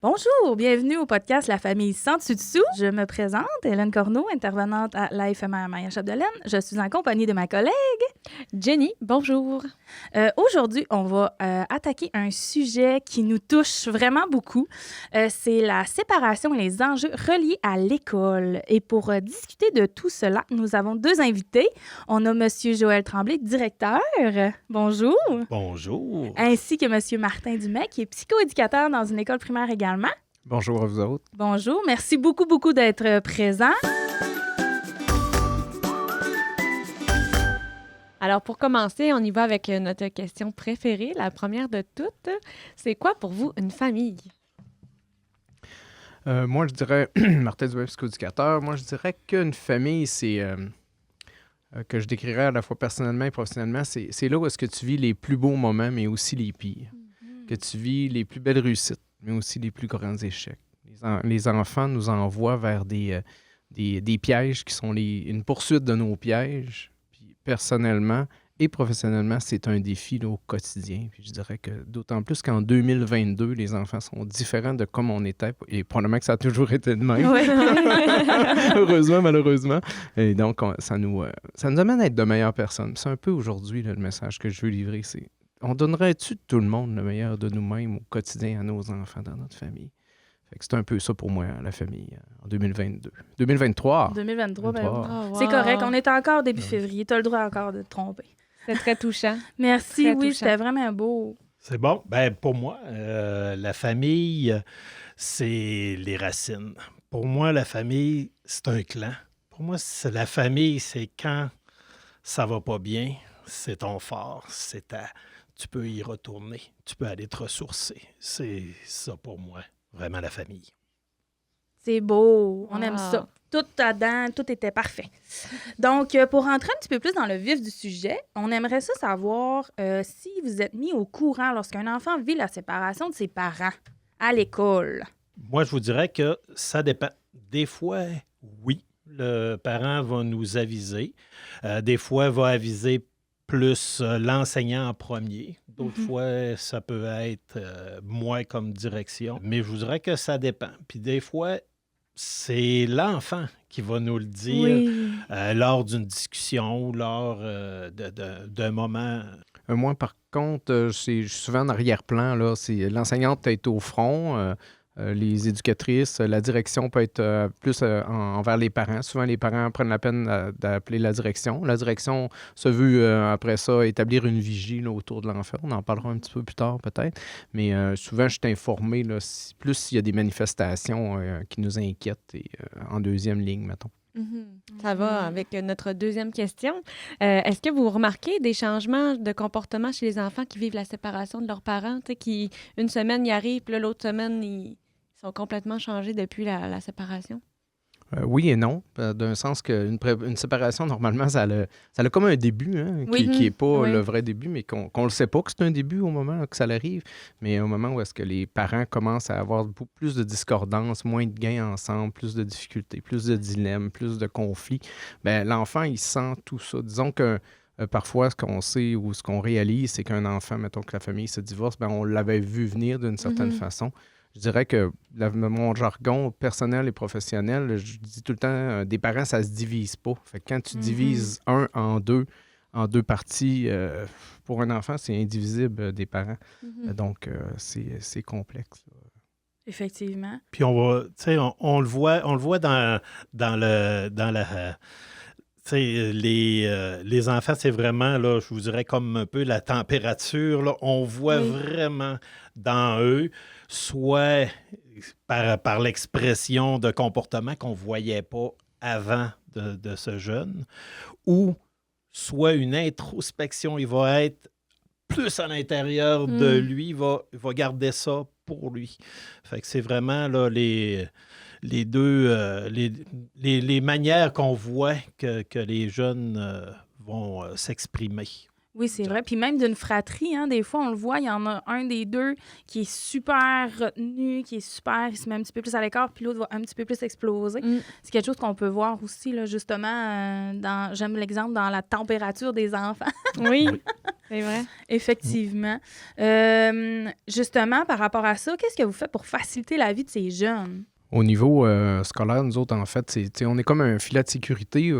Bonjour, bienvenue au podcast La famille sans dessus dessous. Je me présente, Hélène Corneau, intervenante à l'AFMR Maria-Chapdelaine. Je suis en compagnie de ma collègue Jenny, bonjour. Aujourd'hui, on va attaquer un sujet qui nous touche vraiment beaucoup. C'est la séparation et les enjeux reliés à l'école. Et pour discuter de tout cela, nous avons deux invités. On a Monsieur Joël Tremblay, directeur. Bonjour. Bonjour. Ainsi que Monsieur Martin Dumais, qui est psychoéducateur dans une école primaire également. Bonjour à vous autres. Bonjour. Merci beaucoup d'être présent. Alors, pour commencer, on y va avec notre question préférée, la première de toutes. C'est quoi pour vous une famille? Moi, je dirais, Martin Dumais, psychoéducateur, moi, je dirais qu'une famille, c'est, que je décrirais à la fois personnellement et professionnellement, c'est là où est-ce que tu vis les plus beaux moments, mais aussi les pires. Que tu vis les plus belles réussites, mais aussi les plus grands échecs. Les enfants nous envoient vers des pièges qui sont une poursuite de nos pièges. Puis personnellement et professionnellement, c'est un défi là, au quotidien. Puis je dirais que d'autant plus qu'en 2022, les enfants sont différents de comme on était. Et probablement que ça a toujours été de même. Oui. Heureusement, malheureusement. Et donc, ça nous amène à être de meilleures personnes. C'est un peu aujourd'hui là, le message que je veux livrer, c'est on donnerait-tu tout le monde le meilleur de nous-mêmes au quotidien à nos enfants dans notre famille? Fait que c'est un peu ça pour moi, la famille, en 2022. 2023. 2023, ben, Oh, wow. c'est correct. On est encore début février. Tu as le droit encore de te tromper. C'est très touchant. Merci, Très oui, touchant. c'était vraiment beau. C'est bon. Ben, pour moi, la famille, c'est les racines. Pour moi, la famille, c'est un clan. Pour moi, la famille, c'est quand ça va pas bien, c'est ton fort, tu peux y retourner, tu peux aller te ressourcer. C'est ça pour moi, vraiment la famille. C'est beau. On aime Wow. ça. Tout là-dedans, tout était parfait. Donc, pour rentrer un petit peu plus dans le vif du sujet, on aimerait ça savoir si vous êtes mis au courant lorsqu'un enfant vit la séparation de ses parents à l'école. Moi, je vous dirais que ça dépend. Des fois, oui, le parent va nous aviser. Des fois, il va aviser plus l'enseignant en premier. D'autres fois, ça peut être moi comme direction. Mais je vous dirais que ça dépend. Puis des fois, c'est l'enfant qui va nous le dire Oui. lors d'une discussion ou lors d'un moment. Moi, par contre, je suis souvent en arrière-plan. Là, c'est l'enseignante peut être au front, les éducatrices, la direction peut être plus envers les parents. Souvent, les parents prennent la peine d'appeler la direction. La direction se veut, après ça, établir une vigie là, autour de l'enfant. On en parlera un petit peu plus tard, peut-être. Mais souvent, je suis informé, là, plus s'il y a des manifestations qui nous inquiètent en deuxième ligne, mettons. Ça va avec notre deuxième question. Est-ce que vous remarquez des changements de comportement chez les enfants qui vivent la séparation de leurs parents, tu sais, qui, une semaine, y arrivent, puis là, l'autre semaine, ils sont complètement changés depuis la séparation? Oui et non, d'un sens qu'une séparation, normalement, ça a comme un début, hein, Oui. qui n'est pas Oui. le vrai début, mais qu'on ne le sait pas que c'est un début au moment que ça arrive, mais au moment où est-ce que les parents commencent à avoir beaucoup plus de discordance, moins de gains ensemble, plus de difficultés, plus de dilemmes, plus de conflits, bien, l'enfant, il sent tout ça. Disons que parfois, ce qu'on sait ou ce qu'on réalise, c'est qu'un enfant, mettons que la famille se divorce, bien, on l'avait vu venir d'une certaine façon. Je dirais que mon jargon personnel et professionnel, je dis tout le temps, des parents, ça se divise pas. Fait que quand tu divises un en deux parties, pour un enfant, c'est indivisible des parents. Donc, c'est complexe. Effectivement. Puis on le voit dans la. Tu sais, les enfants, c'est vraiment, là, je vous dirais, comme un peu la température. Là, on voit vraiment dans eux, soit par l'expression de comportement qu'on ne voyait pas avant de ce jeune, ou soit une introspection. Il va être plus à l'intérieur de lui, il va garder ça pour lui. Fait que c'est vraiment là, les manières qu'on voit que les jeunes vont s'exprimer. Oui, c'est vrai. Puis même d'une fratrie, hein, des fois, on le voit, il y en a un des deux qui est super retenu, il se met un petit peu plus à l'écart, puis l'autre va un petit peu plus exploser. C'est quelque chose qu'on peut voir aussi, là, justement, j'aime l'exemple dans la température des enfants. Oui. C'est vrai. Effectivement. Justement, par rapport à ça, qu'est-ce que vous faites pour faciliter la vie de ces jeunes? Au niveau scolaire, nous autres, en fait, on est comme un filet de sécurité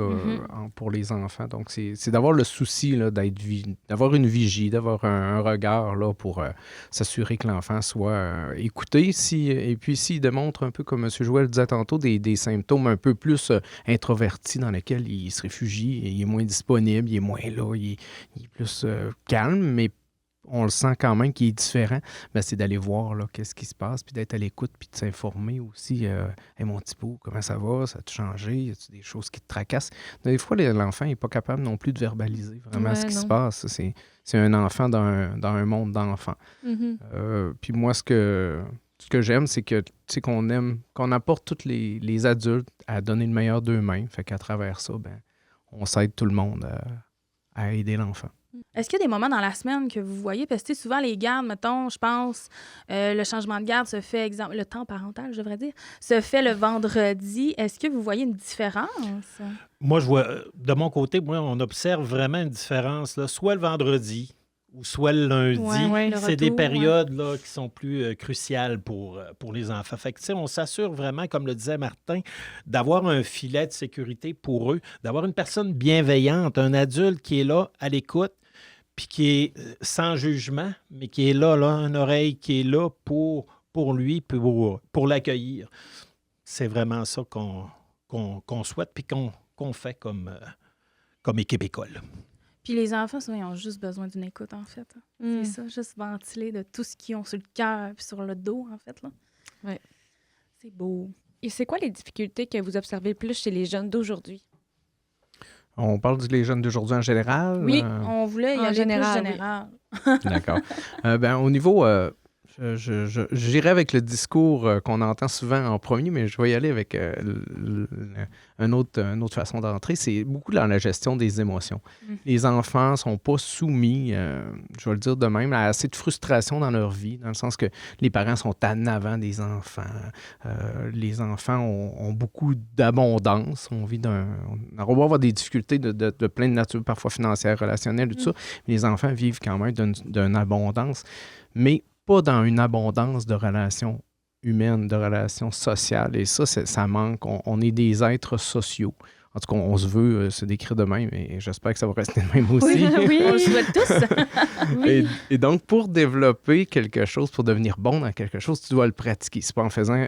pour les enfants. Donc, c'est d'avoir le souci là, d'avoir une vigie, d'avoir un regard là, pour s'assurer que l'enfant soit écouté. Et puis, s'il démontre un peu, comme M. Joël disait tantôt, des symptômes un peu plus introvertis dans lesquels il se réfugie, il est moins disponible, il est moins là, il est plus calme, mais on le sent quand même qu'il est différent, ben, c'est d'aller voir là, qu'est-ce qui se passe, puis d'être à l'écoute, puis de s'informer aussi. Hey, mon petit pot, comment ça va? Ça a-tu changé? Y a-tu des choses qui te tracassent? Des fois, l'enfant n'est pas capable non plus de verbaliser vraiment ce qui se passe. C'est un enfant dans un monde d'enfants. Puis moi, ce que j'aime, c'est que qu'on apporte tous les adultes à donner le meilleur d'eux-mêmes. Fait qu'à travers ça, ben, on s'aide tout le monde à aider l'enfant. Est-ce qu'il y a des moments dans la semaine que vous voyez, parce que souvent les gardes, mettons, je pense, le changement de garde se fait, exemple, le temps parental, je devrais dire, se fait le vendredi. Est-ce que vous voyez une différence? Moi, je vois, de mon côté, on observe vraiment une différence, là, soit le vendredi ou soit le lundi. Ouais, c'est des périodes là, qui sont plus cruciales pour les enfants. Fait que, on s'assure vraiment, comme le disait Martin, d'avoir un filet de sécurité pour eux, d'avoir une personne bienveillante, un adulte qui est là, à l'écoute, puis qui est sans jugement, mais qui est là, une oreille qui est là pour lui, pour l'accueillir. C'est vraiment ça qu'on souhaite, puis qu'on fait comme équipe école. Puis les enfants, souvent, ils ont juste besoin d'une écoute, en fait. C'est ça, juste ventiler de tout ce qu'ils ont sur le cœur puis sur le dos, en fait. Là. Ouais. C'est beau. Et c'est quoi les difficultés que vous observez plus chez les jeunes d'aujourd'hui? On parle des jeunes d'aujourd'hui en général? Oui, on voulait y aller général, plus général. Oui. D'accord. Au niveau... j'irai avec le discours qu'on entend souvent en premier, mais je vais y aller avec une autre façon d'entrer. C'est beaucoup dans la gestion des émotions. Les enfants ne sont pas soumis, je vais le dire de même, à assez de frustration dans leur vie, dans le sens que les parents sont en avant des enfants. Les enfants ont beaucoup d'abondance. On va avoir des difficultés de plein de nature, parfois financière, relationnelle, tout ça. Mais les enfants vivent quand même d'une abondance. Mais pas dans une abondance de relations humaines, de relations sociales. Et ça manque. On est des êtres sociaux. En tout cas, on se veut se décrire de même et j'espère que ça va rester de même aussi. Oui, on le souhaite tous. Oui. Et donc, pour développer quelque chose, pour devenir bon dans quelque chose, tu dois le pratiquer. C'est pas en faisant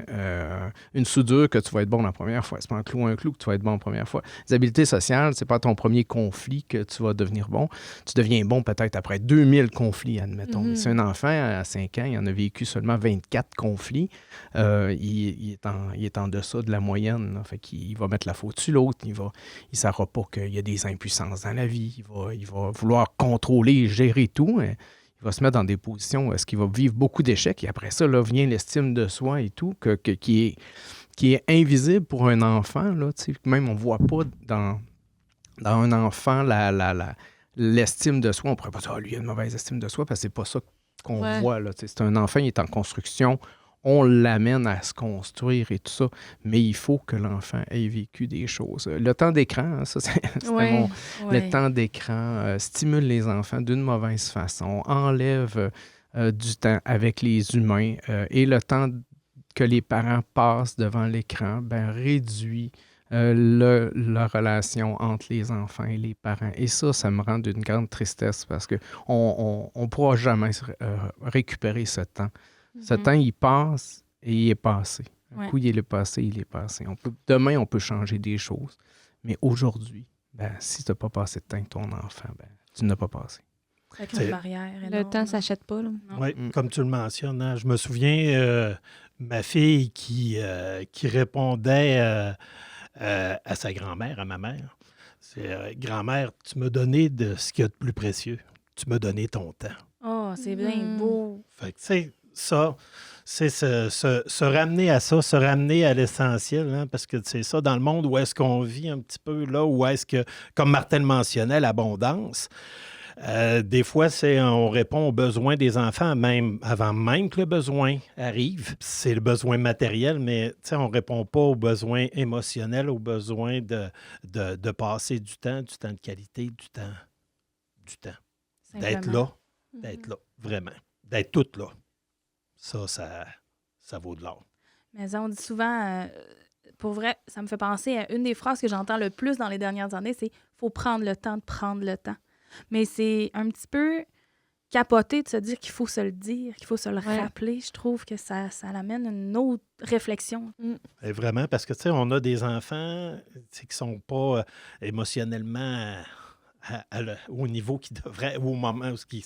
une soudure que tu vas être bon la première fois. C'est pas en clouant un clou que tu vas être bon la première fois. Les habiletés sociales, c'est pas ton premier conflit que tu vas devenir bon. Tu deviens bon peut-être après 2000 conflits, admettons. Mais si un enfant, à 5 ans, il en a vécu seulement 24 conflits, il est en deçà de la moyenne. Là. Fait qu'il va mettre la faute sur l'autre. Il ne saura pas qu'il y a des impuissances dans la vie. Il va vouloir contrôler, gérer tout. Il va se mettre dans des positions où est-ce qu'il va vivre beaucoup d'échecs. Et après ça, là, vient l'estime de soi et tout, qui est invisible pour un enfant. Là, même on ne voit pas dans un enfant l'estime de soi. On ne pourrait pas dire, lui, il a une mauvaise estime de soi, parce que ce n'est pas ça qu'on voit. Là, c'est un enfant, il est en construction. On l'amène à se construire et tout ça, mais il faut que l'enfant ait vécu des choses. Le temps d'écran, ça, le temps d'écran stimule les enfants d'une mauvaise façon, enlève du temps avec les humains et le temps que les parents passent devant l'écran réduit la relation entre les enfants et les parents. Et ça me rend d'une grande tristesse parce qu'on ne pourra jamais récupérer ce temps. Ce temps, il passe et il est passé. Un coup, il est passé, il est passé. Demain, on peut changer des choses. Mais aujourd'hui, si tu n'as pas passé de temps avec ton enfant, tu n'as pas passé. C'est une barrière. Le temps ne s'achète pas. Oui, comme tu le mentionnes. Hein, je me souviens, ma fille qui répondait à sa grand-mère, à ma mère. C'est grand-mère, tu m'as donné de ce qu'il y a de plus précieux. Tu m'as donné ton temps. Oh, c'est bien beau. Fait que, tu sais, ça, c'est se ramener à ça, se ramener à l'essentiel, hein, parce que c'est ça, dans le monde où est-ce qu'on vit un petit peu, là, où est-ce que, comme Martin le mentionnait, l'abondance, des fois, on répond aux besoins des enfants, même avant même que le besoin arrive. C'est le besoin matériel, mais on ne répond pas aux besoins émotionnels, aux besoins de passer du temps de qualité, du temps. d'être Simplement. là, d'être là, vraiment, d'être toutes là. Ça vaut de l'or. Mais on dit souvent, pour vrai, ça me fait penser à une des phrases que j'entends le plus dans les dernières années, c'est « faut prendre le temps de prendre le temps ». Mais c'est un petit peu capoté de se dire qu'il faut se le dire, qu'il faut se le rappeler. Je trouve que ça amène une autre réflexion. Et vraiment, parce que, tu sais, on a des enfants qui ne sont pas émotionnellement au niveau qui devrait, ou au moment où qui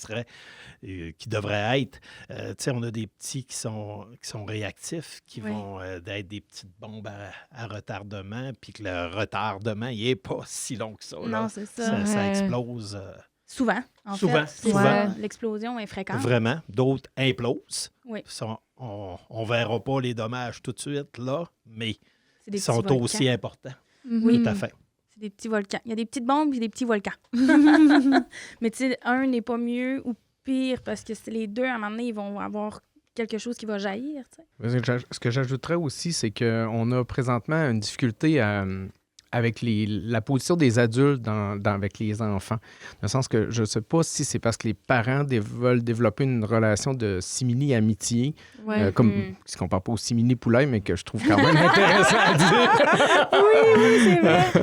devrait être. Tu sais, on a des petits qui sont réactifs, qui vont être des petites bombes à retardement, puis que le retardement, il n'est pas si long que ça. Là. Non, c'est ça. Ça explose. Souvent, en Souvent, fait. C'est souvent. ça. L'explosion est fréquente. Vraiment. D'autres implosent. Oui. On ne verra pas les dommages tout de suite, là, mais C'est des ils sont petits volcans. aussi importants. Oui. Tout à fait. C'est des petits volcans. Il y a des petites bombes et des petits volcans. Mais tu sais, un n'est pas mieux ou pire parce que les deux, à un moment donné, ils vont avoir quelque chose qui va jaillir. Tu sais. Ce que j'ajouterais aussi, c'est qu'on a présentement une difficulté avec la position des adultes avec les enfants. Dans le sens que je ne sais pas si c'est parce que les parents veulent développer une relation de simili-amitié, comme ce qu'on ne parle pas au simili-poulet, mais que je trouve quand même intéressant à dire. Oui, c'est vrai.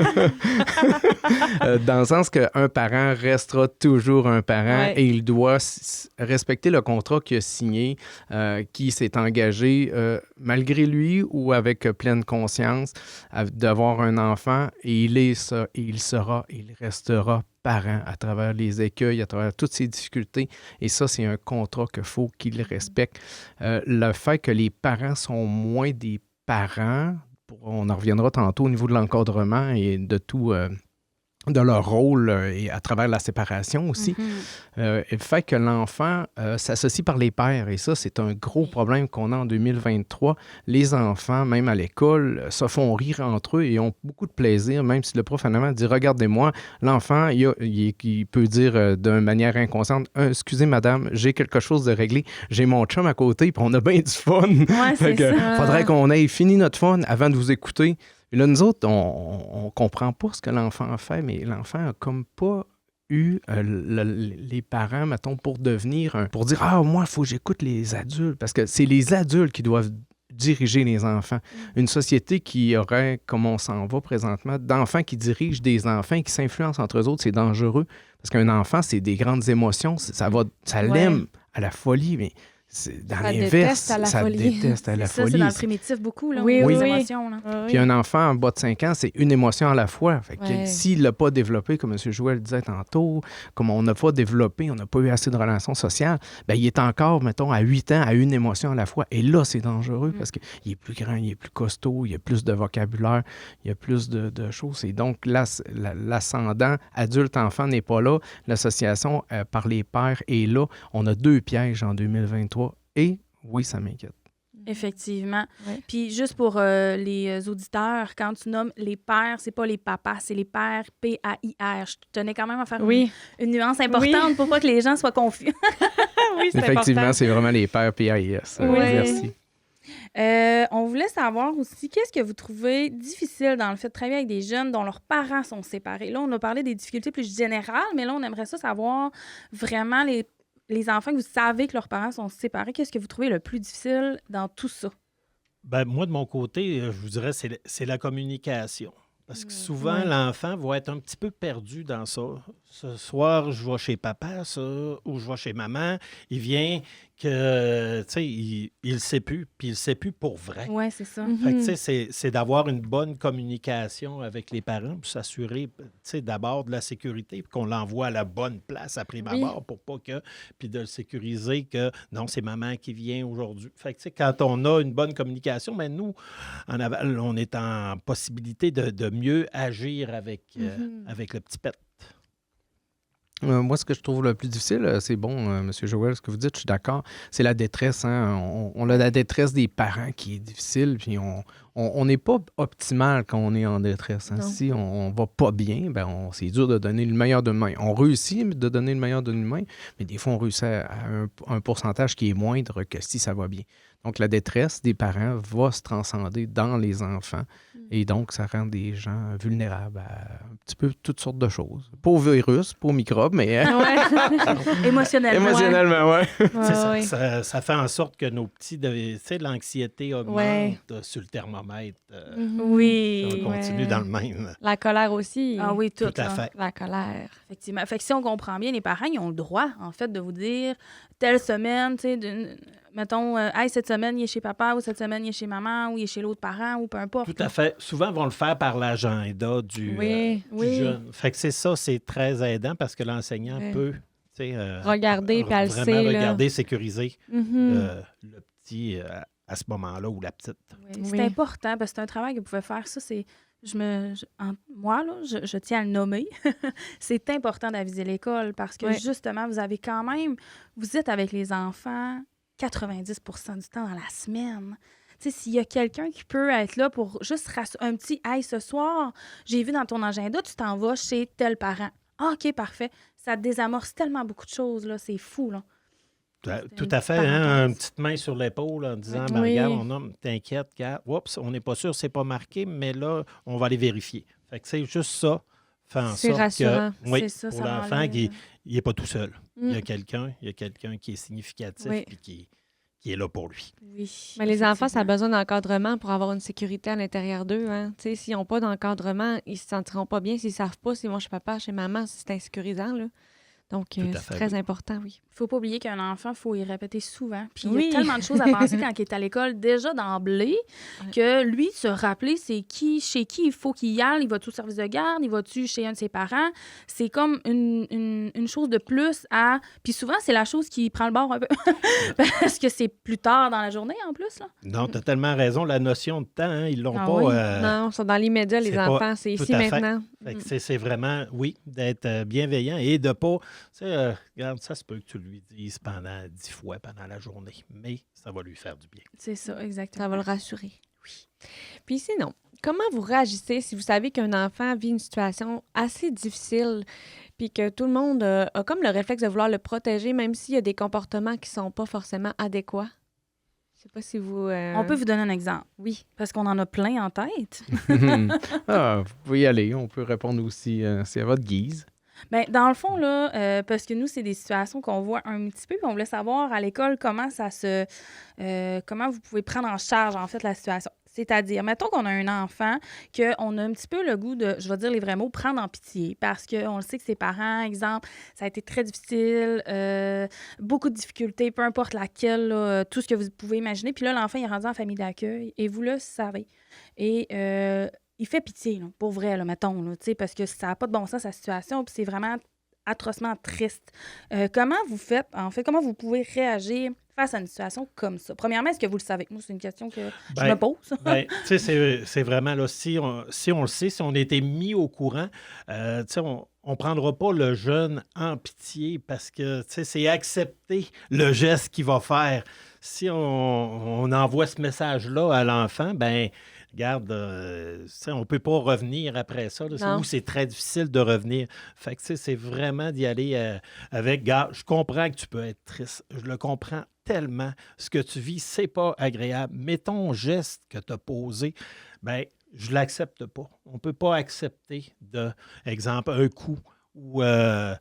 Dans le sens qu'un parent restera toujours un parent et il doit respecter le contrat qu'il a signé, qui s'est engagé malgré lui ou avec pleine conscience d'avoir un enfant. Et il restera parent à travers les écueils, à travers toutes ces difficultés. Et ça, c'est un contrat qu'il faut qu'il respecte. Le fait que les parents sont moins des parents, on en reviendra tantôt au niveau de l'encadrement et de tout, de leur rôle et à travers la séparation aussi. Le fait que l'enfant s'associe par les pères, et ça, c'est un gros problème qu'on a en 2023. Les enfants, même à l'école, se font rire entre eux et ont beaucoup de plaisir, même si le prof, finalement, dit « Regardez-moi », l'enfant, il peut dire d'une manière inconsciente « Excusez, madame, j'ai quelque chose de réglé. J'ai mon chum à côté, puis on a bien du fun. Ouais, c'est ça. Faudrait qu'on ait fini notre fun avant de vous écouter. » Et là, nous autres, on comprend pas ce que l'enfant fait, mais l'enfant a comme pas eu les parents, mettons, pour dire « Ah, moi, il faut que j'écoute les adultes. » Parce que c'est les adultes qui doivent diriger les enfants. Une société qui aurait, comme on s'en va présentement, d'enfants qui dirigent des enfants et qui s'influencent entre eux autres, c'est dangereux. Parce qu'un enfant, c'est des grandes émotions. Ça l'aime à la folie, mais... Dans l'inverse, ça déteste à la folie. C'est dans le primitif beaucoup, là. Oui. Émotions, là. Puis un enfant en bas de 5 ans, c'est une émotion à la fois. Fait que s'il ne l'a pas développé, comme M. Joël disait tantôt, comme on n'a pas développé, on n'a pas eu assez de relations sociales, bien, il est encore, mettons, à 8 ans, à une émotion à la fois. Et là, c'est dangereux parce qu'il est plus grand, il est plus costaud, il y a plus de vocabulaire, il y a plus de choses. Et donc, l'ascendant adulte-enfant n'est pas là. L'association par les pères est là. On a 2 pièges en 2023. Et oui, ça m'inquiète. Effectivement. Puis juste pour les auditeurs, quand tu nommes les pères, c'est pas les papas, c'est les pères P-A-I-R. Je tenais quand même à faire une nuance importante pour pas que les gens soient confus. C'est effectivement, important. c'est vraiment les pères P-A-I-S. Merci. On voulait savoir aussi, qu'est-ce que vous trouvez difficile dans le fait de travailler avec des jeunes dont leurs parents sont séparés? Là, on a parlé des difficultés plus générales, mais là, on aimerait ça savoir vraiment les enfants que vous savez que leurs parents sont séparés. Qu'est-ce que vous trouvez le plus difficile dans tout ça? Ben, moi, de mon côté, je vous dirais, c'est la communication. Parce que souvent, l'enfant va être un petit peu perdu dans ça. Ce soir, je vais chez papa, ou je vais chez maman. Il vient que, tu sais, il ne sait plus, puis il ne sait plus pour vrai. Oui, c'est ça. Fait que, tu sais, c'est d'avoir une bonne communication avec les parents pour s'assurer, tu sais, d'abord de la sécurité, puis qu'on l'envoie à la bonne place à prime abord pour pas que... Puis de le sécuriser que, non, c'est maman qui vient aujourd'hui. Fait que, tu sais, quand on a une bonne communication, bien, nous, en aval, on est en possibilité de mieux agir avec le petit pet. Moi, ce que je trouve le plus difficile, c'est bon, M. Joël, ce que vous dites, je suis d'accord, c'est la détresse. Hein? On a la détresse des parents qui est difficile, puis on n'est pas optimal quand on est en détresse. Hein? Si on va pas bien, ben c'est dur de donner le meilleur de nous-mêmes. On réussit de donner le meilleur de nous-mêmes, mais des fois, on réussit à un pourcentage qui est moindre que si ça va bien. Donc, la détresse des parents va se transcender dans les enfants. Et donc, ça rend des gens vulnérables à un petit peu toutes sortes de choses. Pas au virus, pas aux microbes, mais Émotionnellement. émotionnellement, oui. C'est ça, ouais. ça fait en sorte que nos petits, tu sais, l'anxiété augmente Ouais. sur le thermomètre. Oui. On continue ouais. dans le même. La colère aussi. Ah oui, tout. Tout à là. fait. La colère. Effectivement. Fait que si on comprend bien, les parents, ils ont le droit, en fait, de vous dire telle semaine, tu sais, mettons, hey, cette semaine, il est chez papa, ou cette semaine, il est chez maman, ou il est chez l'autre parent, ou peu importe. Tout à fait. Souvent, ils vont le faire par l'agenda du Oui. Oui. jeune. Fait que c'est ça, c'est très aidant parce que l'enseignant Ouais. peut, tu sais, Regarder, puis elle vraiment sait, là. regarder, sécuriser Mhm. le petit à ce moment-là ou la petite. Oui, c'est Oui. important parce que c'est un travail que vous pouvez faire. Ça, c'est. Moi, là, je tiens à le nommer. C'est important d'aviser l'école parce que Ouais. justement, vous avez quand même. Vous êtes avec les enfants 90 du temps dans la semaine. Tu sais, s'il y a quelqu'un qui peut être là pour juste un petit hey, ce soir, j'ai vu dans ton agenda, tu t'en vas chez tel parent. Ah, OK, parfait. Ça désamorce tellement beaucoup de choses, là. C'est fou, là. Tout une à fait, petite hein, parenthèse. une petite main sur l'épaule en disant ben, Oui. regarde, mon homme, t'inquiète, regarde, oups, on n'est pas sûr, c'est pas marqué, mais là, on va aller vérifier. Fait que c'est juste ça, fait en C'est sorte rassurant. que oui, C'est ça, pour ça l'enfant, m'enlève. il n'est pas tout seul. Il y a Mm. quelqu'un qui est significatif Oui. et qui est là pour lui. Oui. Mais les enfants, ça a effectivement. besoin d'encadrement pour avoir une sécurité à l'intérieur d'eux. Hein. Tu sais, s'ils n'ont pas d'encadrement, ils se sentiront pas bien. S'ils ne savent pas s'ils vont chez papa, chez maman, c'est insécurisant. Là. Donc, Tout à c'est fait, très oui. important, oui. Faut pas oublier qu'un enfant, faut y répéter souvent. Puis il Oui. y a tellement de choses à penser quand il est à l'école, déjà d'emblée, que lui, se rappeler c'est qui, chez qui il faut qu'il y aille. Il va-tu au service de garde? Il va-tu chez un de ses parents? C'est comme une chose de plus à... Puis souvent, c'est la chose qui prend le bord un peu. Parce que c'est plus tard dans la journée, en plus, là. Non, tu as tellement raison. La notion de temps, hein, ils l'ont Ah pas. oui. Non, ils sont dans l'immédiat, les c'est pas enfants. C'est tout ici à fait. maintenant. Fait que c'est vraiment, oui, d'être bienveillant et de pas. Tu sais, regarde, ça se peut que tu lui dises pendant 10 fois pendant la journée, mais ça va lui faire du bien. C'est ça, exactement. Ça va le rassurer. Oui. Puis sinon, comment vous réagissez si vous savez qu'un enfant vit une situation assez difficile puis que tout le monde a comme le réflexe de vouloir le protéger, même s'il y a des comportements qui sont pas forcément adéquats? Je sais pas si vous... On peut vous donner un exemple, Oui. parce qu'on en a plein en tête. Vous pouvez y aller. On peut répondre aussi, c'est à votre guise. Bien, dans le fond, là, parce que nous, c'est des situations qu'on voit un petit peu, puis on voulait savoir à l'école comment comment vous pouvez prendre en charge, en fait, la situation. C'est-à-dire, mettons qu'on a un enfant, qu'on a un petit peu le goût de, je vais dire les vrais mots, prendre en pitié, parce qu'on le sait que ses parents, exemple, ça a été très difficile, beaucoup de difficultés, peu importe laquelle, là, tout ce que vous pouvez imaginer. Puis là, l'enfant, il est rendu en famille d'accueil, et vous le savez. Et il fait pitié, là, pour vrai, là, mettons, là, parce que ça n'a pas de bon sens, sa situation, puis c'est vraiment atrocement triste. Comment vous faites, en fait, comment vous pouvez réagir face à une situation comme ça? Premièrement, est-ce que vous le savez? Moi, c'est une question que je me pose. Ben, tu sais, c'est vraiment, là, si on le sait, si on a été mis au courant, tu sais, on ne prendra pas le jeune en pitié parce que, tu sais, c'est accepter le geste qu'il va faire. Si on envoie ce message-là à l'enfant, ben regarde, tu sais, on ne peut pas revenir après ça. Là, Non. ou c'est très difficile de revenir. Fait que, tu sais, c'est vraiment d'y aller avec, gars, je comprends que tu peux être triste. Je le comprends tellement. Ce que tu vis, c'est pas agréable. Mais ton geste que tu as posé, ben je ne l'accepte pas. On ne peut pas accepter, exemple, un coup ou Un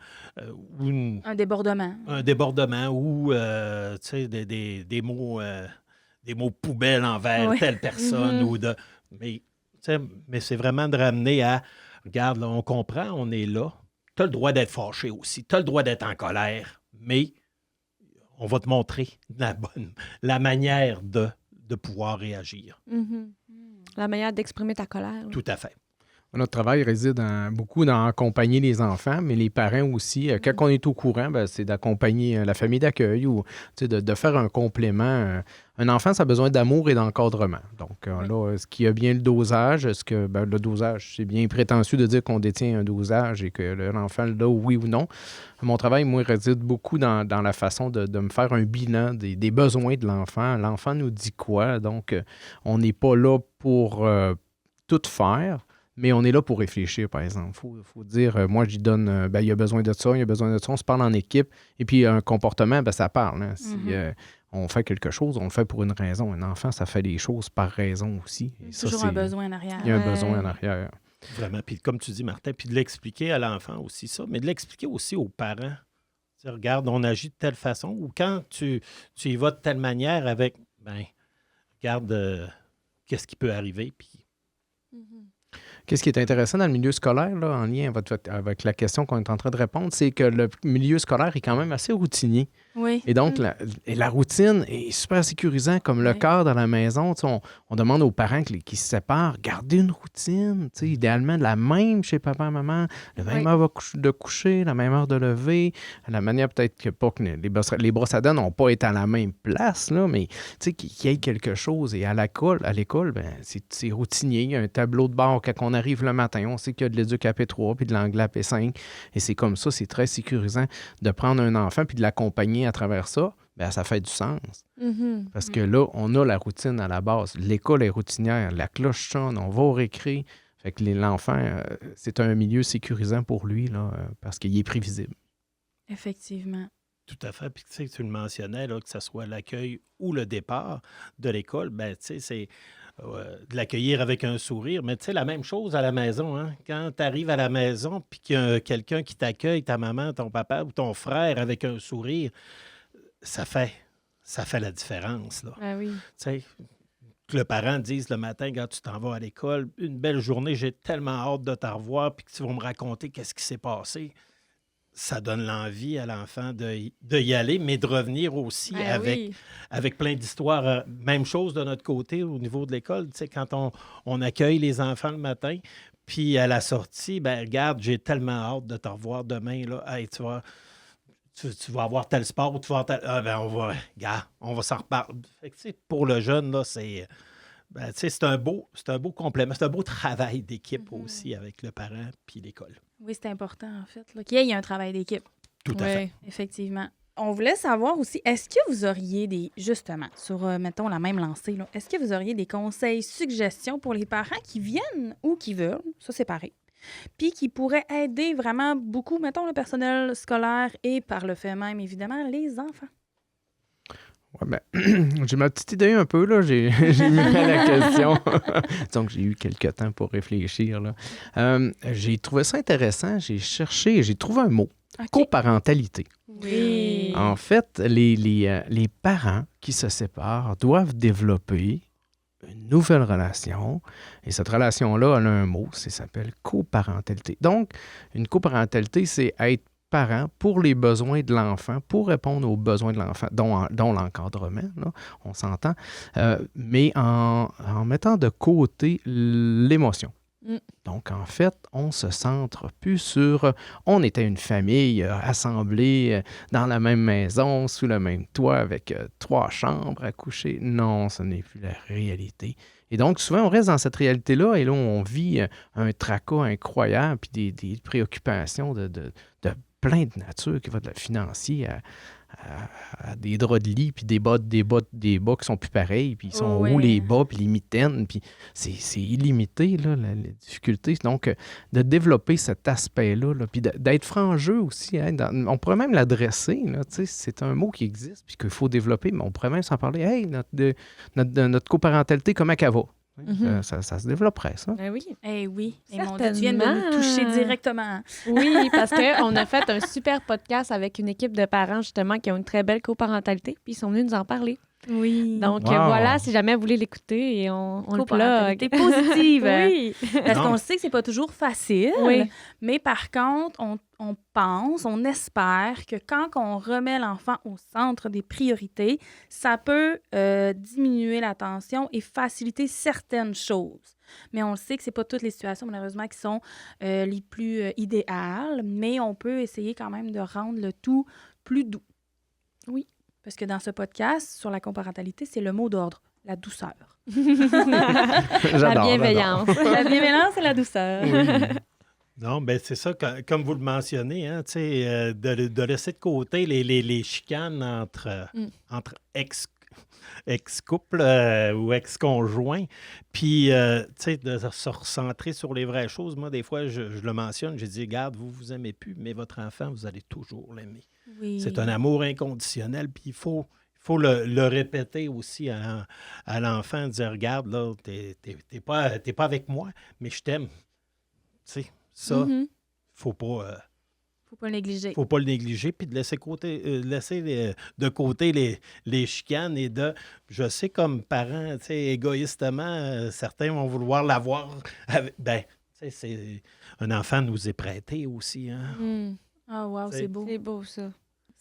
débordement. un débordement ou tu sais, des mots poubelles envers Oui. telle personne. Mhm. Mais, tu sais, mais c'est vraiment de ramener à, regarde, là, on comprend, on est là. Tu as le droit d'être fâché aussi. Tu as le droit d'être en colère. Mais on va te montrer la manière de pouvoir réagir. Mhm. La manière d'exprimer ta colère. là. Tout à fait. Notre travail réside beaucoup dans accompagner les enfants, mais les parents aussi. Quand on est au courant, ben, c'est d'accompagner la famille d'accueil ou tu sais, de faire un complément. Un enfant, ça a besoin d'amour et d'encadrement. Donc là, est-ce qu'il y a bien le dosage? Est-ce que le dosage, c'est bien prétentieux de dire qu'on détient un dosage et que l'enfant l'a, oui ou non? Mon travail, moi, réside beaucoup dans la façon de me faire un bilan des besoins de l'enfant. L'enfant nous dit quoi? Donc, on n'est pas là pour tout faire. Mais on est là pour réfléchir, par exemple. Il faut dire, moi, j'y donne, il y a besoin de ça, il y a besoin de ça. On se parle en équipe. Et puis, un comportement, ça parle. Hein. Si on fait quelque chose, on le fait pour une raison. Un enfant, ça fait des choses par raison aussi. Et ça, Toujours un besoin en arrière. Il y a un besoin en arrière. Vraiment. Puis comme tu dis, Martin, puis de l'expliquer à l'enfant aussi, ça, mais de l'expliquer aussi aux parents. Tu sais, regarde, on agit de telle façon, ou quand tu y vas de telle manière avec, regarde qu'est-ce qui peut arriver, puis... Qu'est-ce qui est intéressant dans le milieu scolaire, là, en lien avec la question qu'on est en train de répondre, c'est que le milieu scolaire est quand même assez routinier. Oui. Et donc, la routine est super sécurisant, comme le cadre à la maison. On demande aux parents qui se séparent, gardez une routine, idéalement la même chez papa et maman, la même heure de coucher, la même heure de lever, la manière peut-être que pas que les brosses à dents n'ont pas été à la même place, là, mais qu'il y ait quelque chose. Et à l'école, c'est routinier. Il y a un tableau de bord quand on arrive le matin. On sait qu'il y a de l'éduc à P3 puis de l'anglais à P5. Et c'est comme ça, c'est très sécurisant de prendre un enfant puis de l'accompagner à travers ça. Ça fait du sens. Parce que là, on a la routine à la base. L'école est routinière. La cloche sonne. On va au récré. Fait que l'enfant, c'est un milieu sécurisant pour lui là, parce qu'il est prévisible. Effectivement. Tout à fait. Puis tu le mentionnais, là, que ce soit l'accueil ou le départ de l'école, c'est de l'accueillir avec un sourire. Mais la même chose à la maison. Hein? Quand tu arrives à la maison puis qu'il y a quelqu'un qui t'accueille, ta maman, ton papa ou ton frère avec un sourire, ça fait la différence. Là. Ah oui. Que le parent dise le matin, quand tu t'en vas à l'école, une belle journée, j'ai tellement hâte de te revoir puis que tu vas me raconter qu'est-ce qui s'est passé. Ça donne l'envie à l'enfant de y aller, mais de revenir aussi avec plein d'histoires. Même chose de notre côté au niveau de l'école. Quand on accueille les enfants le matin, puis à la sortie, regarde, j'ai tellement hâte de te revoir demain. Là. Hey, tu vas avoir tel sport ou tu vas avoir on va s'en reparler. Fait que, pour le jeune, là, c'est un beau complément. C'est un beau travail d'équipe aussi avec le parent puis l'école. Oui, c'est important, en fait, là, qu'il y ait un travail d'équipe. Tout à fait. Effectivement. On voulait savoir aussi, est-ce que vous auriez justement, sur, mettons, la même lancée, là, est-ce que vous auriez des conseils, suggestions pour les parents qui viennent ou qui veulent, ça c'est pareil, puis qui pourraient aider vraiment beaucoup, mettons, le personnel scolaire et par le fait même, évidemment, les enfants? Ouais, j'ai ma petite idée un peu, là. J'ai mis à la question. Donc, j'ai eu quelques temps pour réfléchir, là. J'ai trouvé ça intéressant. J'ai cherché, j'ai trouvé un mot. Okay. Coparentalité. Oui. En fait, les parents qui se séparent doivent développer une nouvelle relation. Et cette relation-là, elle a un mot, ça s'appelle coparentalité. Donc, une coparentalité, c'est être parent pour les besoins de l'enfant, pour répondre aux besoins de l'enfant, dont l'encadrement, là, on s'entend, mais en mettant de côté l'émotion. Donc, en fait, on se centre plus sur... On était une famille assemblée dans la même maison, sous le même toit, avec 3 chambres à coucher. Non, ce n'est plus la réalité. Et donc, souvent, on reste dans cette réalité-là, et là, on vit un tracas incroyable, puis des préoccupations de plein de nature qui va de la financier à des draps de lit, puis des bas qui sont plus pareils, puis ils sont hauts les bas, puis les mitaines, puis c'est illimité, là, la difficulté. Donc, de développer cet aspect-là, là, puis d'être franc jeu aussi, hein, on pourrait même l'adresser, là, c'est un mot qui existe, puis qu'il faut développer, mais on pourrait même s'en parler. Hey, notre coparentalité, comment qu'elle va? Ça se développerait, ça. Ben oui. Eh oui. Et mon Dieu, tu viens de nous toucher directement. Oui, parce qu'on a fait un super podcast avec une équipe de parents, justement, qui ont une très belle coparentalité, puis ils sont venus nous en parler. Oui. Donc, voilà, si jamais vous voulez l'écouter, et on le plug. Positive. Oui. Parce qu'on sait que c'est pas toujours facile, mais par contre, on pense, on espère que quand on remet l'enfant au centre des priorités, ça peut diminuer la tension et faciliter certaines choses. Mais on le sait que c'est pas toutes les situations, malheureusement, qui sont les plus idéales, mais on peut essayer quand même de rendre le tout plus doux. Oui. Parce que dans ce podcast, sur la coparentalité, c'est le mot d'ordre, la douceur. La bienveillance. La bienveillance et la douceur. Oui. Non, bien, c'est ça, comme vous le mentionnez, hein, de laisser de côté les chicanes entre ex-couple ou ex-conjoint. Puis, tu sais, de se recentrer sur les vraies choses. Moi, des fois, je le mentionne, j'ai dit, regarde, vous vous aimez plus, mais votre enfant, vous allez toujours l'aimer. Oui. C'est un amour inconditionnel, puis il faut le répéter aussi à l'enfant, dire, regarde, là, t'es pas avec moi, mais je t'aime. Tu sais, ça, Mhm. faut pas... Faut pas le négliger. faut pas le négliger, puis de laisser de côté les chicanes et de... Je sais, comme parent, tu sais, égoïstement, certains vont vouloir l'avoir. Ben, tu sais, c'est... Un enfant nous est prêté aussi, hein. Mm. Ah, wow, c'est beau. C'est beau, ça.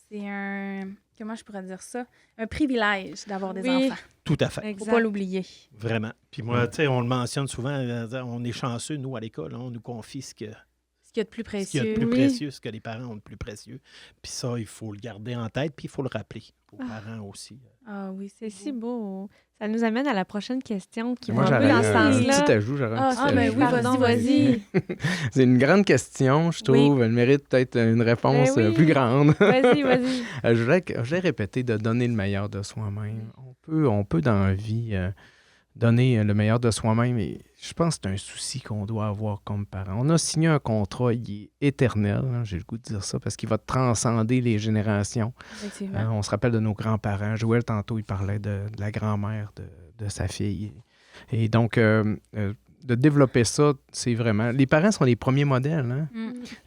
C'est un... Comment je pourrais dire ça? Un privilège d'avoir des Oui. enfants. Tout à fait. Faut Exact. pas l'oublier. Vraiment. Puis moi, tu sais, on le mentionne souvent, on est chanceux, nous, à l'école, hein, on nous confie ce qu'il Ce qu'il y a de plus y a de précieux. plus Oui. précieux, ce que les parents ont de plus précieux. Puis ça, il faut le garder en tête, puis il faut le rappeler aux parents aussi. Ah oui, C'est si beau. Ça nous amène à la prochaine question qui Moi, va un peu j'aurais dans ce un sens-là. petit ajout. J'aurais un Ah, petit ben ajout. oui, Pardon, vas-y. C'est une grande question, je Oui. trouve. Elle mérite peut-être une réponse Ben oui. plus grande. Vas-y. Je voudrais répéter de donner le meilleur de soi-même. On peut dans la vie donner le meilleur de soi-même et je pense que c'est un souci qu'on doit avoir comme parent. On a signé un contrat, il est éternel, hein, j'ai le goût de dire ça, parce qu'il va transcender les générations. Effectivement. On se rappelle de nos grands-parents. Joël, tantôt, il parlait de la grand-mère de sa fille. Et donc, de développer ça, c'est vraiment... Les parents sont les premiers modèles. Hein?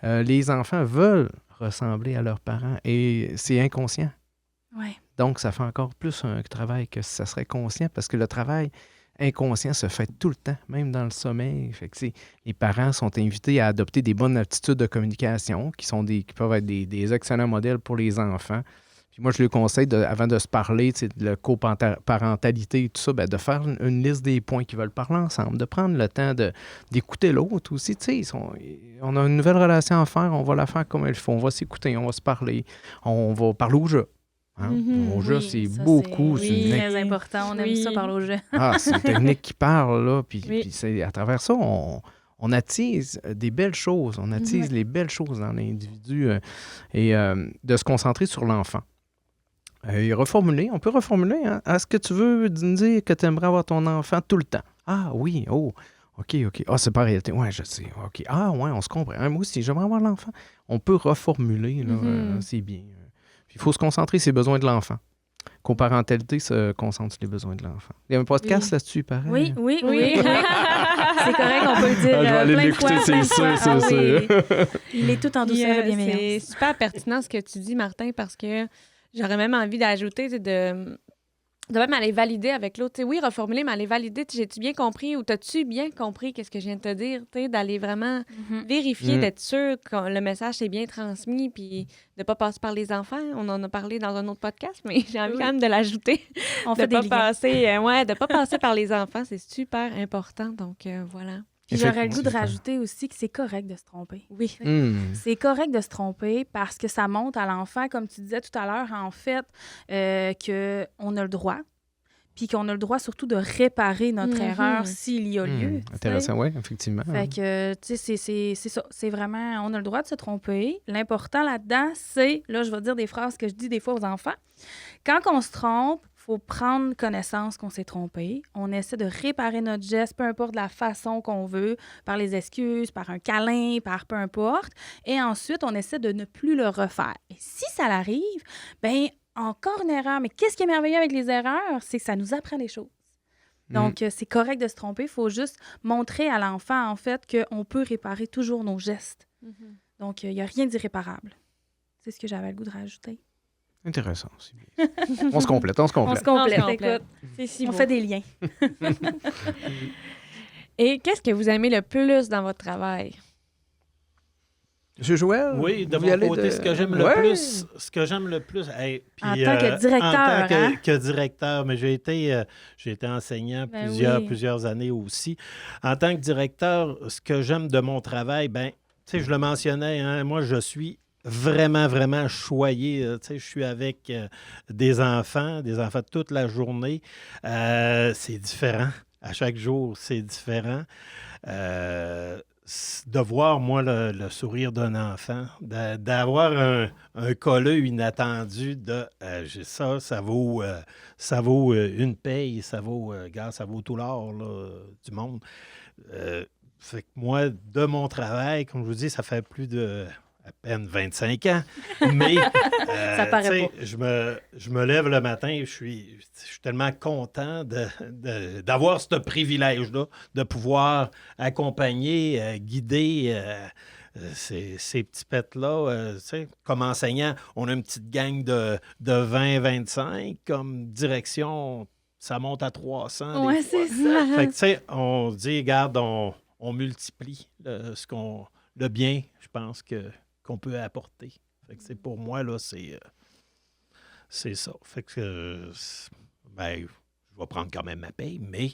Mm. Les enfants veulent ressembler à leurs parents et c'est inconscient. Ouais. Donc, ça fait encore plus un travail que si ça serait conscient parce que le travail inconscient se fait tout le temps, même dans le sommeil. Fait que, les parents sont invités à adopter des bonnes aptitudes de communication qui peuvent être des excellents modèles pour les enfants. Puis moi, je lui conseille, avant de se parler, de la coparentalité et tout ça, de faire une liste des points qu'ils veulent parler ensemble, de prendre le temps d'écouter l'autre aussi. On a une nouvelle relation à faire, on va la faire comme il faut. On va s'écouter, on va se parler, on va parler au jeu. Hein? Mhm. Au jeu, Oui, c'est ça, beaucoup. c'est C'est une très important. On aime Oui. ça parler aux jeunes. c'est une technique qui parle, là. Puis, Oui. puis c'est, à travers ça, on attise des belles choses. On attise les belles choses dans l'individu et de se concentrer sur l'enfant. Et on peut reformuler. Hein? Est-ce que tu veux dire que tu aimerais avoir ton enfant tout le temps? Ah oui, oh, OK. Ah, c'est pas réalité. Ouais, je sais. OK. Ah, ouais, on se comprend. Moi aussi, j'aimerais avoir l'enfant. On peut reformuler, là, c'est bien. Puis il faut se concentrer sur les besoins de l'enfant. Coparentalité se concentre sur les besoins de l'enfant. Il y a un podcast là-dessus, pareil. Oui. C'est correct, on peut le dire Je vais aller plein de l'écouter, fois. c'est plein de sûr, fois. c'est Ah oui. Il est tout en douceur et C'est bienveillance. super pertinent ce que tu dis, Martin, parce que j'aurais même envie d'ajouter de même aller valider avec l'autre. Oui, reformuler, mais aller valider. J'ai-tu bien compris ou t'as-tu bien compris qu'est-ce que je viens de te dire? D'aller vraiment vérifier, d'être sûr que le message est bien transmis, puis de ne pas passer par les enfants. On en a parlé dans un autre podcast, mais j'ai envie quand même de l'ajouter. On De fait des pas liens. de pas passer par les enfants, c'est super important. Donc, voilà. Puis j'aurais le goût de Effectivement. rajouter aussi que c'est correct de se tromper. Oui. C'est correct de se tromper parce que ça montre à l'enfant, comme tu disais tout à l'heure, en fait, qu'on a le droit. Puis qu'on a le droit surtout de réparer notre erreur s'il y a lieu. tu sais. Intéressant, oui, effectivement. Fait que, tu sais, c'est ça. C'est vraiment, on a le droit de se tromper. L'important là-dedans, c'est, là, je vais dire des phrases que je dis des fois aux enfants. Quand on se trompe, il faut prendre connaissance qu'on s'est trompé. On essaie de réparer notre geste, peu importe la façon qu'on veut, par les excuses, par un câlin, par peu importe. Et ensuite, on essaie de ne plus le refaire. Et si ça l'arrive, bien, encore une erreur. Mais qu'est-ce qui est merveilleux avec les erreurs? C'est que ça nous apprend des choses. Donc, c'est correct de se tromper. Il faut juste montrer à l'enfant, en fait, qu'on peut réparer toujours nos gestes. Donc, il n'y a rien d'irréparable. C'est ce que j'avais le goût de rajouter. Intéressant, c'est bien. On se complète. On se complète, complète. écoute. C'est si On beau. fait des liens. Et qu'est-ce que vous aimez le plus dans votre travail? Monsieur Joël? Oui, de vous mon y allez côté, ce que j'aime le plus, hey, puis, En tant que directeur, en tant hein? que directeur, mais j'ai été enseignant Ben plusieurs années aussi. En tant que directeur, ce que j'aime de mon travail, ben, tu sais, je le mentionnais, hein, moi, je suis vraiment choyé. Tu sais, je suis avec des enfants toute la journée. C'est différent. À chaque jour, c'est différent. de voir, moi, le sourire d'un enfant, d'avoir un colleux inattendu de ça vaut une paye, ça vaut, regarde, ça vaut tout l'or là, du monde. Fait que moi, de mon travail, comme je vous dis, ça fait plus de à peine 25 ans, mais Ça paraît pas. je me lève le matin, je suis tellement content d'avoir ce privilège-là, de pouvoir accompagner, guider ces petits pets-là. Tu sais, comme enseignant, on a une petite gang de 20-25, comme direction, ça monte à 300 Ouais, des fois. c'est ça. Fait que, tu sais, on se dit, regarde, on multiplie le bien, je pense, qu'on peut apporter. Fait que c'est pour moi, là, c'est ça. Fait que, ben, je vais prendre quand même ma paye, mais...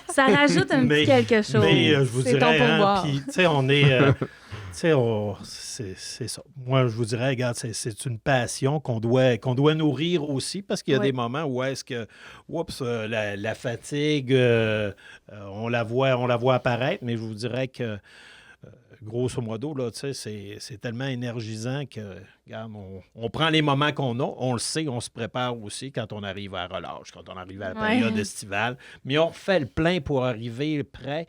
Ça rajoute un petit quelque chose. Mais je vous C'est ton dirais, pourboire. puis, tu sais, on est... c'est ça. Moi, je vous dirais, regarde, c'est une passion qu'on doit nourrir aussi, parce qu'il y a des moments où est-ce que, oups, la fatigue, on la voit apparaître, mais je vous dirais que, grosso modo, là, tu sais, c'est tellement énergisant que, regarde, on prend les moments qu'on a, on le sait, on se prépare aussi quand on arrive à la relâche, quand on arrive à la période estivale, mais on fait le plein pour arriver prêt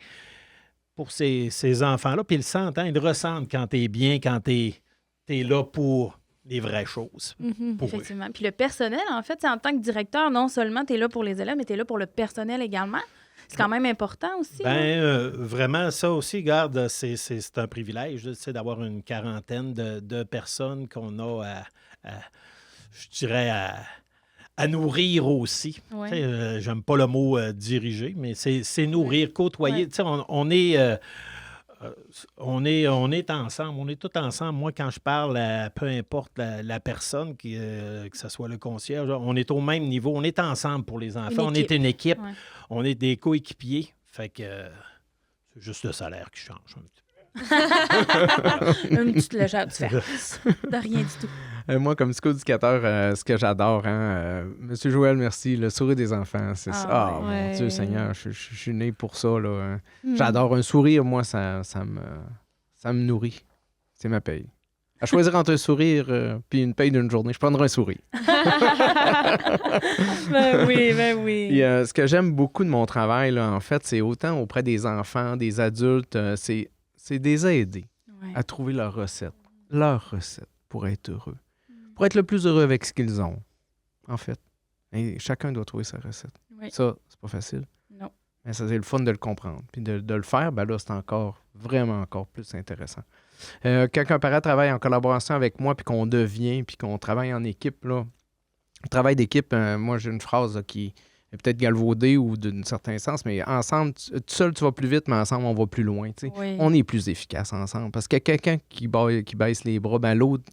pour ces enfants-là, puis ils le sentent, hein, ils le ressentent quand tu es bien, quand tu es là pour les vraies choses. Pour eux. Effectivement. Puis le personnel, en fait, en tant que directeur, non seulement tu es là pour les élèves, mais tu es là pour le personnel également. C'est quand même important aussi. Vraiment, ça aussi, regarde, c'est un privilège, tu sais, d'avoir une quarantaine de personnes qu'on a je dirais, à nourrir aussi. Ouais. Tu sais, j'aime pas le mot diriger, mais c'est nourrir, côtoyer. Ouais. Tu sais, on est ensemble, on est tous ensemble. Moi, quand je parle à peu importe la personne, que ce soit le concierge, on est au même niveau. On est ensemble pour les enfants. On est une équipe. Ouais. On est des coéquipiers. Fait que c'est juste le salaire qui change un petit peu. Une petite légère différence. De rien du tout. Moi, comme psychoéducateur, ce que j'adore, Monsieur Joël, merci, le sourire des enfants, c'est ça. Ah, ouais. mon Dieu Seigneur, je suis né pour ça. Là, hein. J'adore un sourire, moi, ça me nourrit. C'est ma paye. À choisir entre un sourire puis une paye d'une journée, je prendrai un sourire. Ben oui. Puis, ce que j'aime beaucoup de mon travail, là, en fait, c'est autant auprès des enfants, des adultes, c'est de les aider à trouver leur recette pour être heureux. Pour être le plus heureux avec ce qu'ils ont, en fait. Et chacun doit trouver sa recette. Oui. Ça, c'est pas facile. Non. Mais ça, c'est le fun de le comprendre. Puis de le faire, ben là, c'est vraiment encore plus intéressant. Quand un parent travaille en collaboration avec moi, puis qu'on devient, puis qu'on travaille en équipe, là, le travail d'équipe, moi, j'ai une phrase là, qui est peut-être galvaudée ou d'un certain sens, mais ensemble, tout seul, tu vas plus vite, mais ensemble, on va plus loin. Tu sais. Oui. On est plus efficace ensemble. Parce que quelqu'un qui baisse les bras, ben l'autre,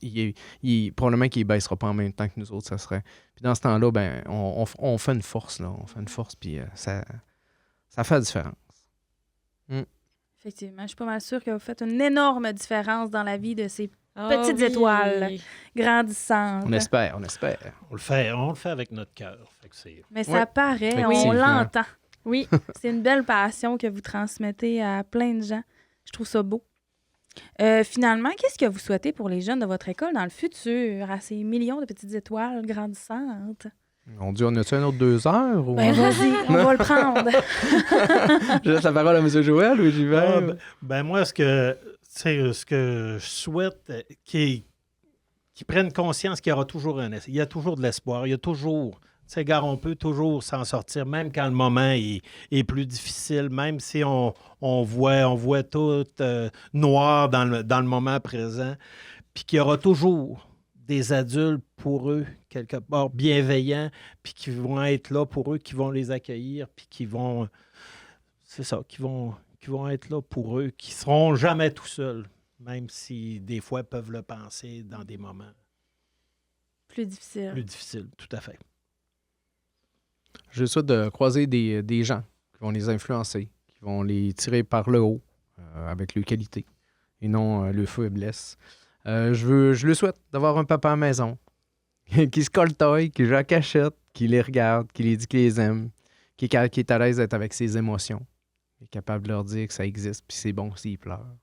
probablement qu'il ne baissera pas en même temps que nous autres, ça serait. Puis dans ce temps-là, ben, on fait une force, là. On fait une force, puis ça fait la différence. Effectivement, je suis pas mal sûre que vous faites une énorme différence dans la vie de ces petites étoiles grandissantes. On espère. On le fait avec notre cœur. Fait que c'est... Mais ça paraît, on effectivement. l'entend. Oui. C'est une belle passion que vous transmettez à plein de gens. Je trouve ça beau. Finalement, qu'est-ce que vous souhaitez pour les jeunes de votre école dans le futur, à ces millions de petites étoiles grandissantes? On dit, on a-tu un autre 2 heures? Ou... Ben vas-y, on va le prendre. Je laisse la parole à M. Joël ou j'y vais? Moi, ce que je souhaite, qu'ils prennent conscience qu'il y aura toujours il y a toujours de l'espoir, il y a toujours... Tu sais, gars, on peut toujours s'en sortir, même quand le moment est plus difficile, même si on voit tout noir dans le moment présent, puis qu'il y aura toujours des adultes pour eux, quelque part, bienveillants, puis qui vont être là pour eux, qui vont les accueillir, puis qui vont... C'est ça, qui vont être là pour eux, qui ne seront jamais tout seuls, même si des fois ils peuvent le penser dans des moments Plus difficile. plus difficiles, tout à fait. Je souhaite de croiser des gens qui vont les influencer, qui vont les tirer par le haut avec leur qualité et non le feu et blesse. Je le souhaite d'avoir un papa à la maison qui se coltaille, qui joue à cachette, qui les regarde, qui les dit qu'il les aime, qui est à l'aise d'être avec ses émotions Être capable de leur dire que ça existe, puis c'est bon s'ils pleurent.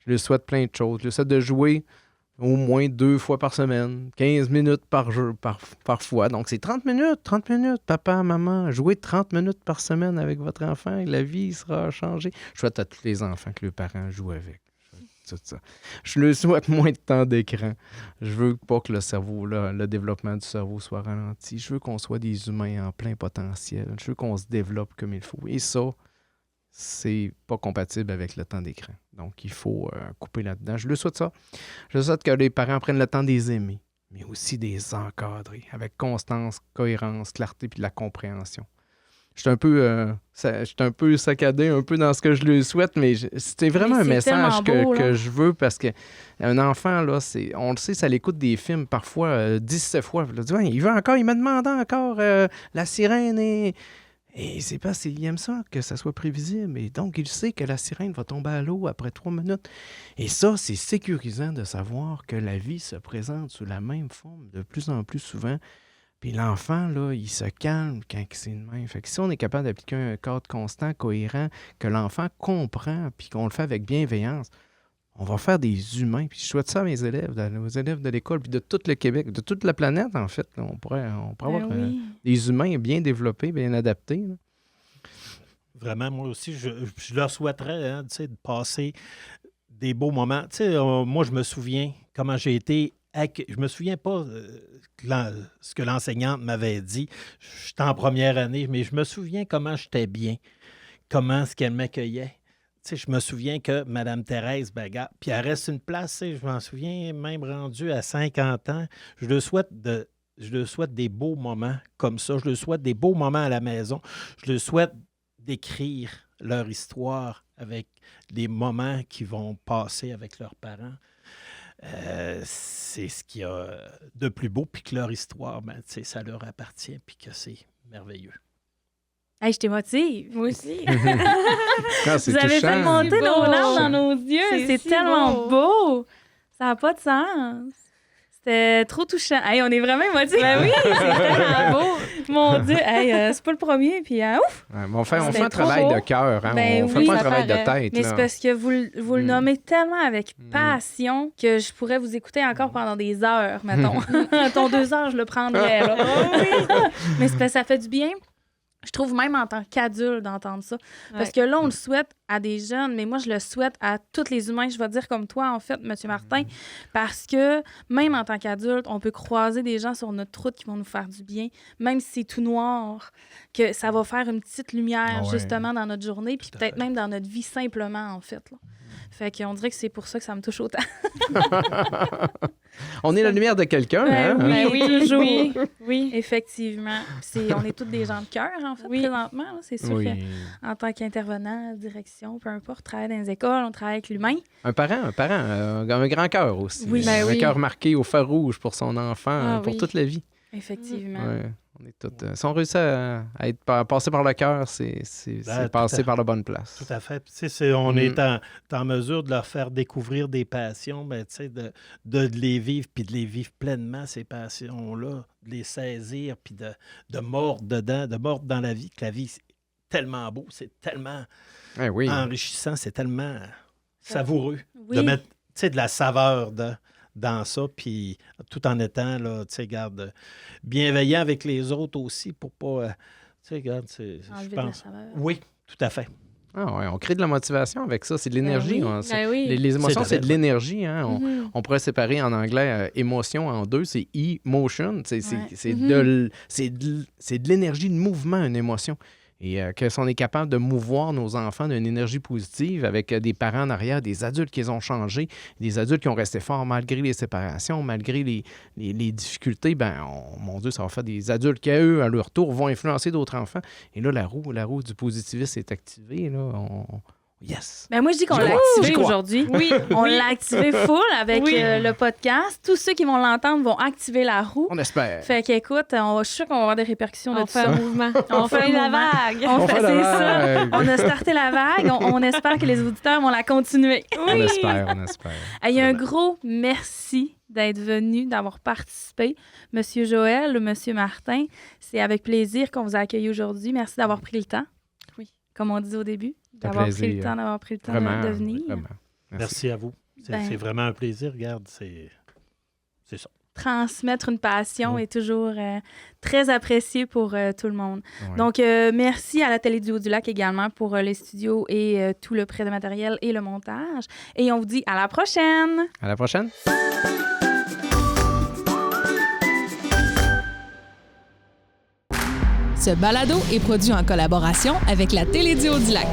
Je leur souhaite plein de choses. Je leur souhaite de jouer au moins 2 fois par semaine, 15 minutes par jour, par fois. Donc, c'est 30 minutes, papa, maman. Jouez 30 minutes par semaine avec votre enfant et la vie sera changée. Je souhaite à tous les enfants que leurs parents jouent avec. Tout ça. Je leur souhaite moins de temps d'écran. Je veux pas que le cerveau, le développement du cerveau soit ralenti. Je veux qu'on soit des humains en plein potentiel. Je veux qu'on se développe comme il faut. Et ça, c'est pas compatible avec le temps d'écran. Donc, il faut couper là-dedans. Je leur souhaite ça. Je souhaite que les parents prennent le temps de les aimer, mais aussi de les encadrer avec constance, cohérence, clarté puis de la compréhension. Je suis un peu saccadé un peu dans ce que je lui souhaite, mais c'est vraiment un message que je veux parce qu'un enfant, là, on le sait, ça l'écoute des films parfois 17 fois. Il me demande encore la sirène et c'est parce qu'il aime ça, que ça soit prévisible. Et donc, il sait que la sirène va tomber à l'eau après 3 minutes. Et ça, c'est sécurisant de savoir que la vie se présente sous la même forme de plus en plus souvent. Puis l'enfant, là, il se calme quand c'est de même. Fait que si on est capable d'appliquer un cadre constant, cohérent, que l'enfant comprend, puis qu'on le fait avec bienveillance, on va faire des humains. Puis je souhaite ça à mes élèves, aux élèves de l'école, puis de tout le Québec, de toute la planète, en fait. Là, on pourrait avoir des humains bien développés, bien adaptés. Là. Vraiment, moi aussi, je leur souhaiterais de passer des beaux moments. Moi, je me souviens comment j'ai été. Je me souviens pas ce que l'enseignante m'avait dit. J'étais en première année, mais je me souviens comment j'étais bien, comment ce qu'elle m'accueillait. Je me souviens que Mme Thérèse Bagat, puis elle reste une place, je m'en souviens, même rendu à 50 ans. Je le souhaite des beaux moments comme ça. Je le souhaite des beaux moments à la maison. Je le souhaite d'écrire leur histoire avec les moments qu'ils vont passer avec leurs parents. C'est ce qu'il y a de plus beau, puis que leur histoire, ça leur appartient, puis que c'est merveilleux. Hey, je t'émotive. Moi aussi. Vous avez fait monter nos larmes dans nos yeux. C'est tellement beau. Ça n'a pas de sens. C'était trop touchant. Hey, on est vraiment émotifs. Ben oui, c'est tellement beau. Mon Dieu, hey, c'est pas le premier, puis ouf! Ouais, on fait un travail de cœur, hein? Ben on fait pas un travail de tête. Mais c'est parce que vous le nommez tellement avec passion que je pourrais vous écouter encore pendant des heures, mettons. Ton 2 heures, je le prendrais, là. Mais c'est parce que ça fait du bien. Je trouve même en tant qu'adulte d'entendre ça. Parce que là, on le souhaite à des jeunes, mais moi, je le souhaite à tous les humains. Je vais dire comme toi, en fait, M. Martin, parce que même en tant qu'adulte, on peut croiser des gens sur notre route qui vont nous faire du bien, même si c'est tout noir, que ça va faire une petite lumière, justement, dans notre journée, puis peut-être même dans notre vie simplement, en fait. Là. Fait qu'on dirait que c'est pour ça que ça me touche autant. On est la lumière de quelqu'un, hein? Oui, toujours. Oui. Effectivement. On est tous des gens de cœur, en fait, présentement. Là. C'est sûr qu'en tant qu'intervenant, direction, peu importe, travaille dans les écoles, on travaille avec l'humain. Un parent, un grand cœur aussi. Oui. Un cœur marqué au fer rouge pour son enfant, pour toute la vie. Effectivement. On est tous, si on réussit à passer par le cœur, c'est passer par la bonne place. Tout à fait. On est en mesure de leur faire découvrir des passions, de les vivre, puis de les vivre pleinement, ces passions-là, de les saisir, puis de mordre dedans, de mordre dans la vie, que la vie, c'est tellement beau, c'est tellement enrichissant, c'est tellement savoureux de mettre de la saveur dans ça, puis tout en étant, là, garde, bienveillant avec les autres aussi pour pas, regarde, je pense... Oui, tout à fait. On crée de la motivation avec ça, c'est de l'énergie. Les émotions, c'est de l'énergie. Hein? On pourrait séparer en anglais émotion en 2, c'est emotion, c'est de l'énergie de mouvement, une émotion. Et que si on est capable de mouvoir nos enfants d'une énergie positive avec des parents en arrière, des adultes qui ont changé, des adultes qui ont resté forts malgré les séparations, malgré les difficultés, mon Dieu, ça va faire des adultes qui, eux, à leur tour, vont influencer d'autres enfants. Et là, la roue du positivisme est activée. Là, Yes! Ben moi, je dis qu'on l'a activé aujourd'hui. Oui, on l'a activé full avec le podcast. Tous ceux qui vont l'entendre vont activer la roue. On espère. Fait qu'écoute, je suis sûre qu'on va avoir des répercussions de tout ça. On fait un mouvement. On fait la vague. On fait ça. On a starté la vague. On espère que les auditeurs vont la continuer. Oui. On espère. Il y a un gros merci d'être venu, d'avoir participé. Monsieur Joël, Monsieur Martin, c'est avec plaisir qu'on vous a accueilli aujourd'hui. Merci d'avoir pris le temps. Comme on disait au début, d'avoir pris plaisir. le temps, d'avoir pris le temps Vraiment, de venir. vraiment. Merci à vous. C'est vraiment un plaisir. Regarde, c'est ça. Transmettre une passion est toujours très apprécié pour tout le monde. Ouais. Donc, merci à la Télé du Haut-du-Lac également pour les studios et tout le prêt de matériel et le montage. Et on vous dit à la prochaine! À la prochaine! Ce balado est produit en collaboration avec la Télé du Haut-du-Lac.